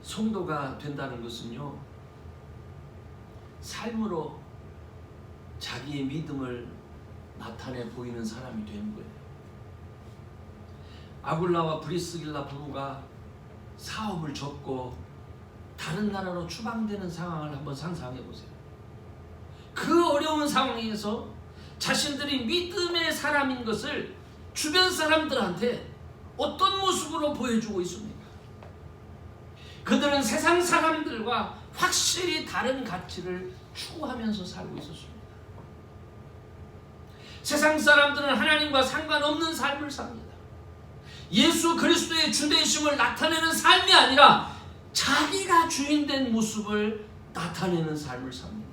성도가 된다는 것은요, 삶으로 자기의 믿음을 나타내 보이는 사람이 되는 거예요. 아굴라와 브리스길라 부부가 사업을 접고 다른 나라로 추방되는 상황을 한번 상상해 보세요. 그 어려운 상황에서 자신들이 믿음의 사람인 것을 주변 사람들한테 어떤 모습으로 보여주고 있습니까? 그들은 세상 사람들과 확실히 다른 가치를 추구하면서 살고 있었습니다. 세상 사람들은 하나님과 상관없는 삶을 삽니다. 예수 그리스도의 주되심을 나타내는 삶이 아니라 자기가 주인된 모습을 나타내는 삶을 삽니다.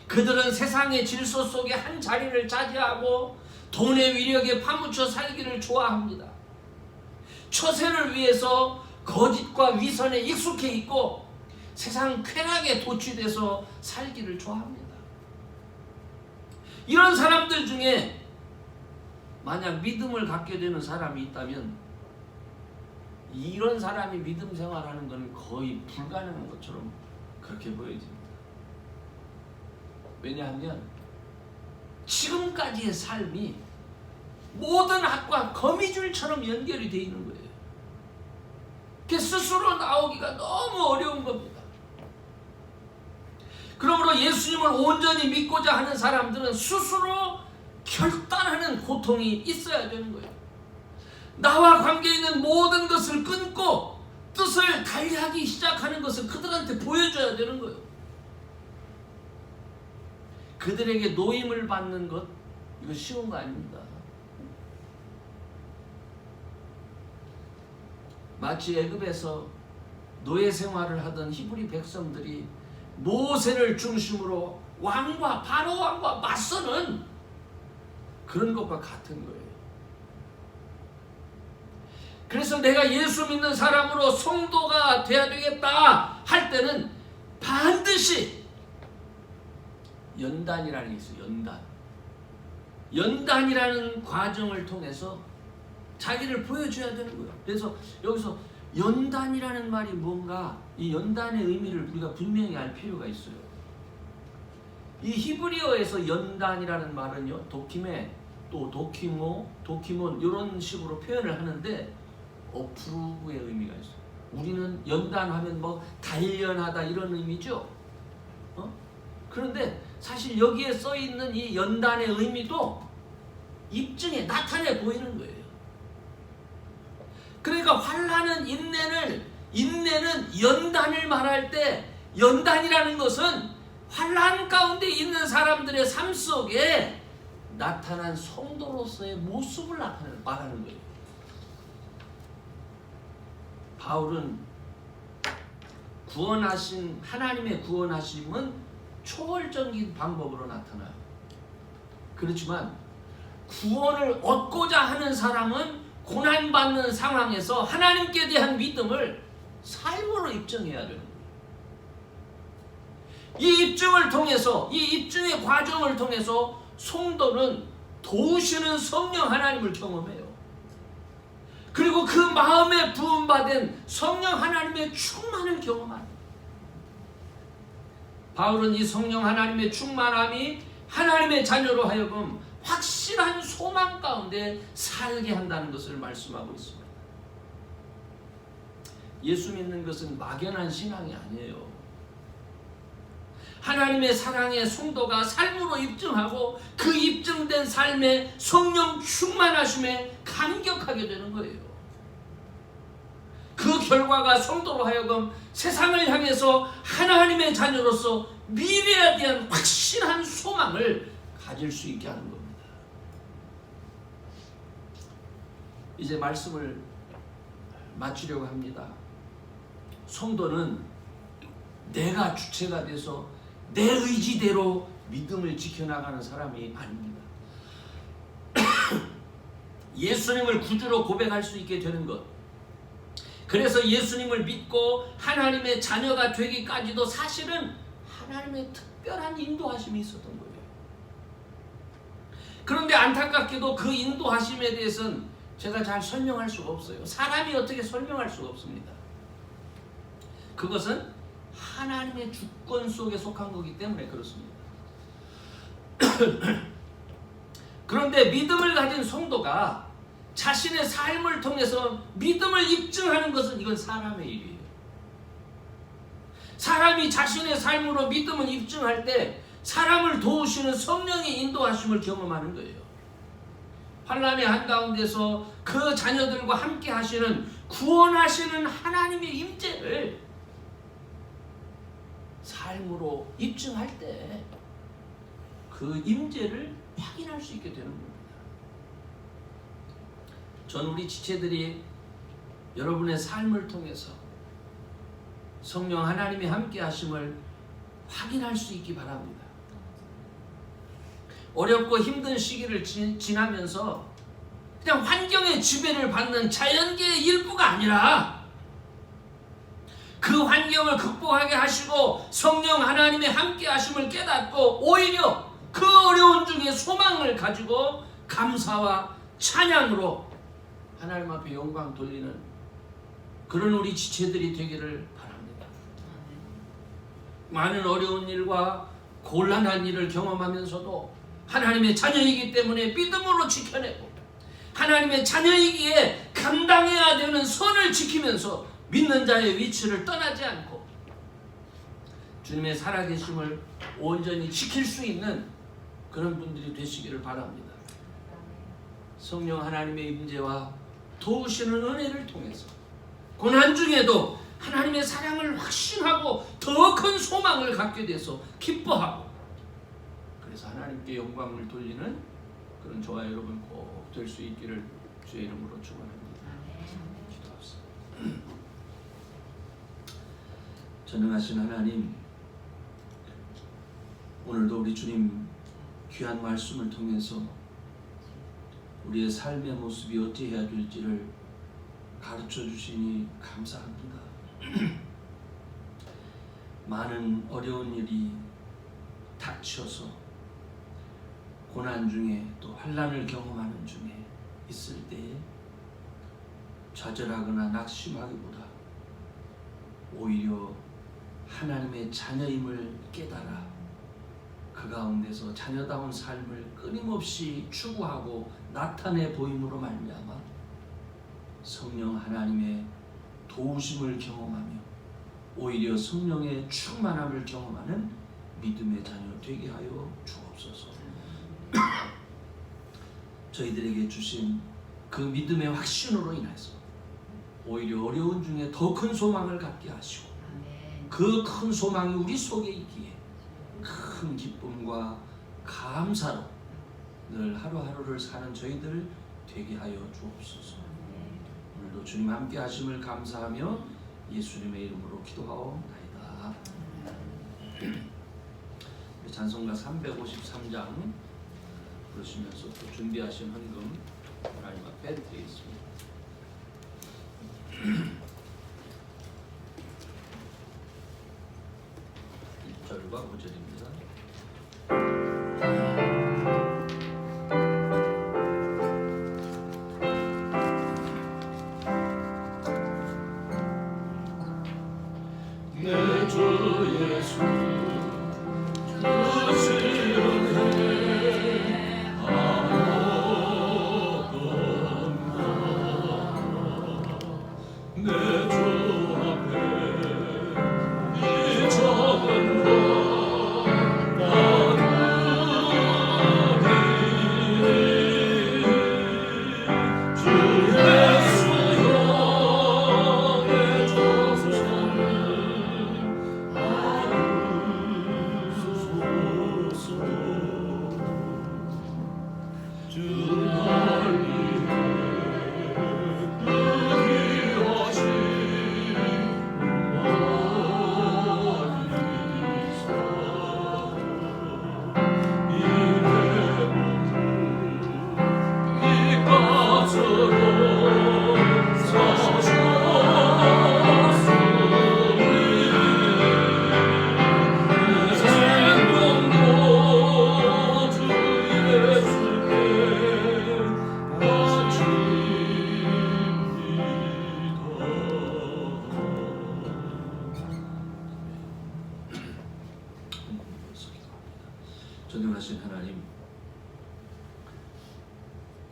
그들은 세상의 질서 속에 한 자리를 차지하고 돈의 위력에 파묻혀 살기를 좋아합니다. 처세를 위해서 거짓과 위선에 익숙해 있고 세상 쾌락에 도취돼서 살기를 좋아합니다. 이런 사람들 중에 만약 믿음을 갖게 되는 사람이 있다면 이런 사람이 믿음 생활하는 건 거의 불가능한 것처럼 그렇게 보여집니다. 왜냐하면 지금까지의 삶이 모든 악과 거미줄처럼 연결이 되어 있는 거예요. 그 스스로 나오기가 너무 어려운 겁니다. 그러므로 예수님을 온전히 믿고자 하는 사람들은 스스로 결단하는 고통이 있어야 되는 거예요. 나와 관계 있는 모든 것을 끊고 뜻을 달리하기 시작하는 것을 그들한테 보여줘야 되는 거예요. 그들에게 노임을 받는 것, 이거 쉬운 거 아닙니다. 마치 애굽에서 노예 생활을 하던 히브리 백성들이 모세를 중심으로 바로 왕과 맞서는 그런 것과 같은 거예요. 그래서 내가 예수 믿는 사람으로 성도가 돼야 되겠다 할 때는 반드시 연단이라는 게 있어요. 연단이라는 과정을 통해서 자기를 보여줘야 되는 거예요. 그래서 여기서 연단이라는 말이 뭔가, 이 연단의 의미를 우리가 분명히 알 필요가 있어요. 이 히브리어에서 연단이라는 말은요, 도키메, 또 도키모, 도키몬 이런 식으로 표현을 하는데 어프루브의 의미가 있어요. 우리는 연단하면 뭐 단련하다 이런 의미죠. 그런데 사실 여기에 써 있는 이 연단의 의미도 입증에 나타내 보이는 거예요. 그러니까 환난은 인내는 연단을 말할 때, 연단이라는 것은 환난 가운데 있는 사람들의 삶 속에 나타난 성도로서의 모습을 말하는 거예요. 바울은 하나님의 구원하심은 초월적인 방법으로 나타나요. 그렇지만 구원을 얻고자 하는 사람은 고난받는 상황에서 하나님께 대한 믿음을 삶으로 입증해야 되는 거예요. 이 입증을 통해서, 이 입증의 과정을 통해서 성도는 도우시는 성령 하나님을 경험해요. 그리고 그 마음에 부음받은 성령 하나님의 충만을 경험합니다. 바울은 이 성령 하나님의 충만함이 하나님의 자녀로 하여금 확실한 소망 가운데 살게 한다는 것을 말씀하고 있습니다. 예수 믿는 것은 막연한 신앙이 아니에요. 하나님의 사랑의 성도가 삶으로 입증하고 그 입증된 삶에 성령 충만하심에 감격하게 되는 거예요. 그 결과가 성도로 하여금 세상을 향해서 하나님의 자녀로서 미래에 대한 확실한 소망을 가질 수 있게 하는 겁니다. 이제 말씀을 마치려고 합니다. 성도는 내가 주체가 돼서 내 의지대로 믿음을 지켜나가는 사람이 아닙니다. 예수님을 구주로 고백할 수 있게 되는 것, 그래서 예수님을 믿고 하나님의 자녀가 되기까지도 사실은 하나님의 특별한 인도하심이 있었던 거예요. 그런데 안타깝게도 그 인도하심에 대해서는 제가 잘 설명할 수가 없어요. 사람이 어떻게 설명할 수가 없습니다. 그것은 하나님의 주권 속에 속한 거기 때문에 그렇습니다. 그런데 믿음을 가진 성도가 자신의 삶을 통해서 믿음을 입증하는 것은 이건 사람의 일이에요. 사람이 자신의 삶으로 믿음을 입증할 때 사람을 도우시는 성령의 인도하심을 경험하는 거예요. 환난의 한가운데서 그 자녀들과 함께 하시는 구원하시는 하나님의 임재를 삶으로 입증할 때 그 임재를 확인할 수 있게 되는 겁니다. 전 우리 지체들이 여러분의 삶을 통해서 성령 하나님이 함께 하심을 확인할 수 있기 바랍니다. 어렵고 힘든 시기를 지나면서 그냥 환경의 지배를 받는 자연계의 일부가 아니라 그 환경을 극복하게 하시고 성령 하나님의 함께 하심을 깨닫고 오히려 그 어려운 중에 소망을 가지고 감사와 찬양으로 하나님 앞에 영광 돌리는 그런 우리 지체들이 되기를 바랍니다. 많은 어려운 일과 곤란한 일을 경험하면서도 하나님의 자녀이기 때문에 믿음으로 지켜내고 하나님의 자녀이기에 감당해야 되는 선을 지키면서 믿는 자의 위치를 떠나지 않고 주님의 살아계심을 온전히 지킬 수 있는 그런 분들이 되시기를 바랍니다. 성령 하나님의 임재와 도우시는 은혜를 통해서 고난 중에도 하나님의 사랑을 확신하고 더 큰 소망을 갖게 돼서 기뻐하고 그래서 하나님께 영광을 돌리는 그런 저와 여러분 꼭 될 수 있기를 주의 이름으로 축원합니다. 기도합시다. 전능하신 하나님, 오늘도 우리 주님 귀한 말씀을 통해서 우리의 삶의 모습이 어찌해야 될지를 가르쳐 주시니 감사합니다. 많은 어려운 일이 닥쳐서 고난 중에 또 환난을 경험하는 중에 있을 때에 좌절하거나 낙심하기보다 오히려 하나님의 자녀임을 깨달아 그 가운데서 자녀다운 삶을 끊임없이 추구하고 나타내 보임으로 말미암아 성령 하나님의 도우심을 경험하며 오히려 성령의 충만함을 경험하는 믿음의 자녀 되게 하여 주옵소서. 저희들에게 주신 그 믿음의 확신으로 인해서 오히려 어려운 중에 더 큰 소망을 갖게 하시고 그 큰 소망이 우리 속에 있기에 큰 기쁨과 감사로 늘 하루하루를 사는 저희들 되게 하여 주옵소서. 오늘도 주님 함께 하심을 감사하며 예수님의 이름으로 기도하옵나이다. 찬송가 353장 부르시면서 또 준비하신 헌금 하나님 앞에 드리겠습니다. 1절과 5절입니다. 내 주 예수 주시는 내 주 앞에 이 적은 것 나누리 주 예수여 내 조상을 주 날 위해 의하신 이 값으로 전능하신 하나님,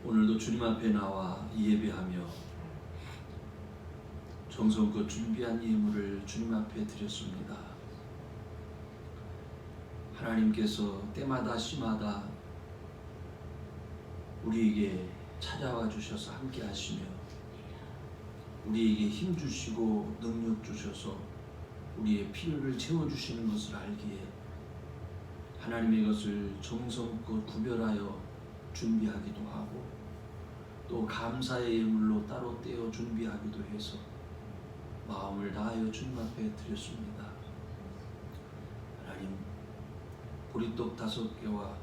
오늘도 주님 앞에 나와 예배하며 정성껏 준비한 예물을 주님 앞에 드렸습니다. 하나님께서 때마다 시마다 우리에게 찾아와 주셔서 함께 하시며 우리에게 힘 주시고 능력 주셔서 우리의 필요를 채워주시는 것을 알기에 하나님의 것을 정성껏 구별하여 준비하기도 하고 또 감사의 예물로 따로 떼어 준비하기도 해서 마음을 다하여 주님 앞에 드렸습니다. 하나님, 보리떡 5개와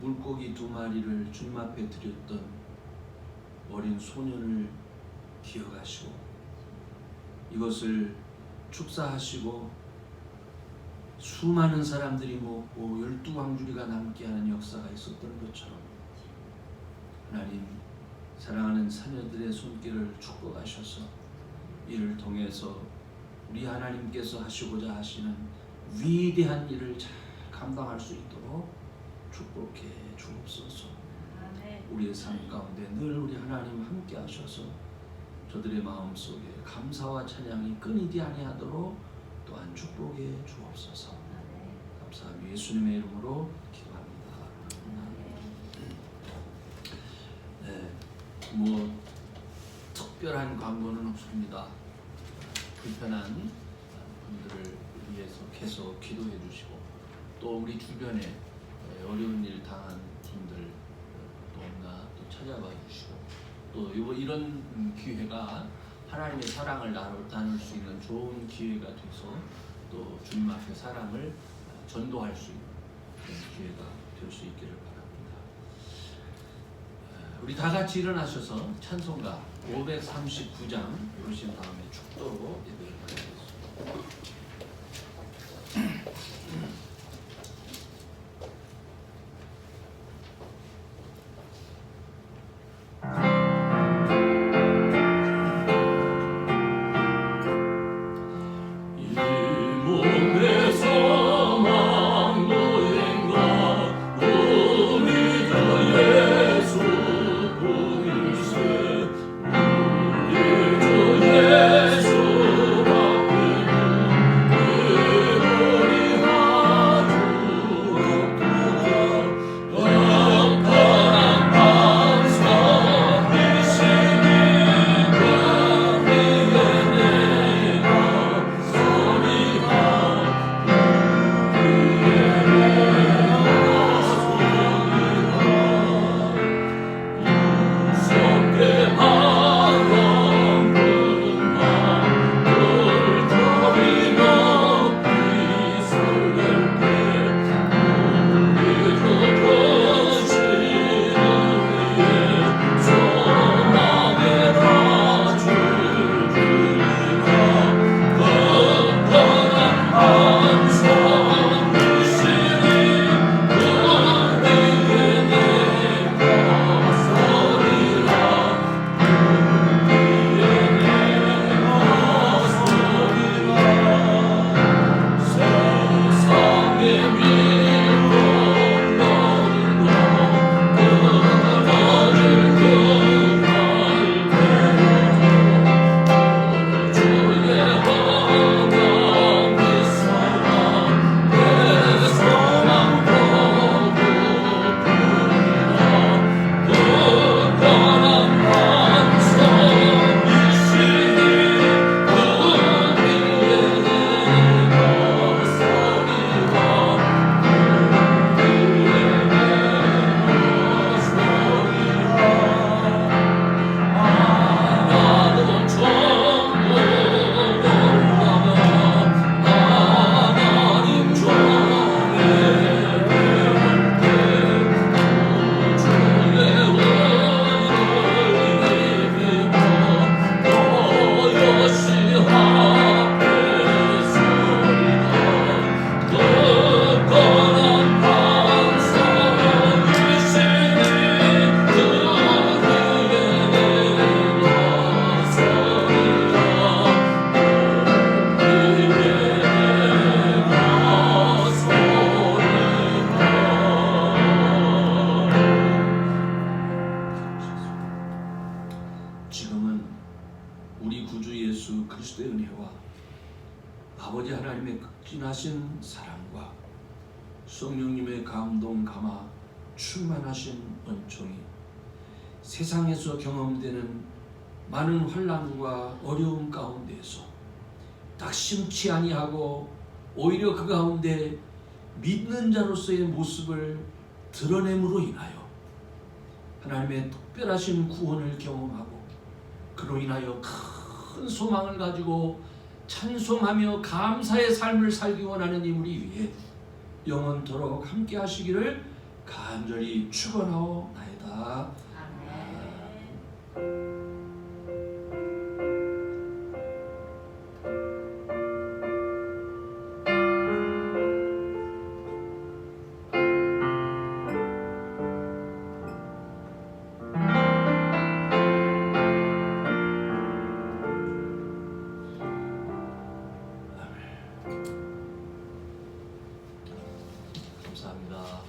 물고기 2마리를 주님 앞에 드렸던 어린 소년을 기억하시고 이것을 축사하시고 수많은 사람들이 먹고 12광주리가 남게 하는 역사가 있었던 것처럼 하나님, 사랑하는 자녀들의 손길을 축복하셔서 이를 통해서 우리 하나님께서 하시고자 하시는 위대한 일을 잘 감당할 수 있도록 축복해 주옵소서. 우리의 삶 가운데 늘 우리 하나님 함께 하셔서 저들의 마음속에 감사와 찬양이 끊이지 아니하도록 또한 축복해 주옵소서. 감사하며 예수님의 이름으로 기도합니다. 네, 뭐 특별한 광고는 없습니다. 불편한 분들을 위해서 계속 기도해 주시고 또 우리 주변에 어려운 일 당한 분들 너무나 또 찾아봐 주시고 또 이런 기회가 하나님의 사랑을 나눌 수 있는 좋은 기회가 돼서 또 주님 앞에 사랑을 전도할 수 있는 그런 기회가 될 수 있기를 바랍니다. 우리 다 같이 일어나셔서 찬송가 539장 부르신 다음에 축도로 예배를 드리겠습니다. 아버지 하나님의 극진하신 사랑과 성령님의 감동 감화 충만하신 은총이 세상에서 경험되는 많은 환난과 어려움 가운데에서 낙심치 아니하고 오히려 그 가운데 믿는 자로서의 모습을 드러냄으로 인하여 하나님의 특별하신 구원을 경험하고 그로 인하여 큰 소망을 가지고 찬송하며 감사의 삶을 살기 원하는 이 우리 위에 영원토록 함께 하시기를 간절히 축원하옵나이다. 감사합니다.